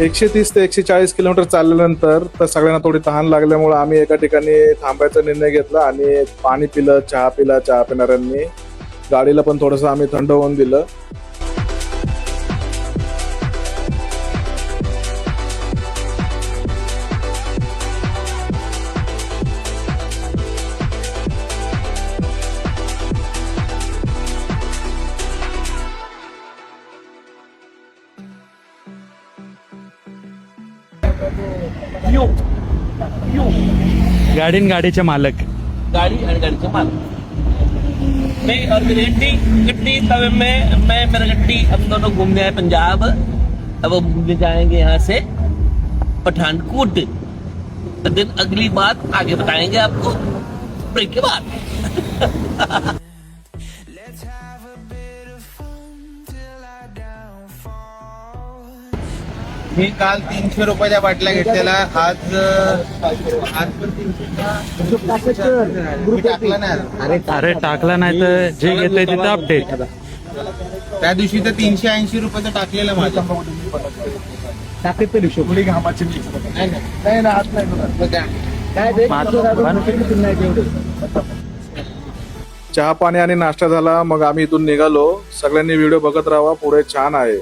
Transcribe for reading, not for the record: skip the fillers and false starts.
130 ते 140 किलोमीटर चालल्यानंतर तर सगळ्यांना थोडी तहान लागल्यामुळे आम्ही एका ठिकाणी थांबायचा निर्णय घेतला आणि पाणी पिलं, चहा पिला. चहा पिणाऱ्यांनी गाडीला पण थोडंसं आम्ही थंड होऊन दिलं. गाडी गाडीचे मालक गाड़ी और गाड़ी से माल मैं और मेरी गड्डी तब मैं मेरा गड्डी हम दोनों घूमने आए पंजाब. अब हम घूमने जाएंगे यहाँ से पठानकोट. दिन अगली बात आगे बताएंगे आपको ब्रेक के बाद. मी काल 300 रुपयाच्या बाटल्या घेतलेला. आज पण 300 टाकला नाही. अरे टाकला नाही तर जे घेतलंय तिथं अपडेट. त्या दिवशी तर 380 रुपयाचं टाकलेलं माझं. चहा पाणी आणि नाश्ता झाला. मग आम्ही इथून निघालो. सगळ्यांनी व्हिडिओ बघत राहा, पुढे छान आहे.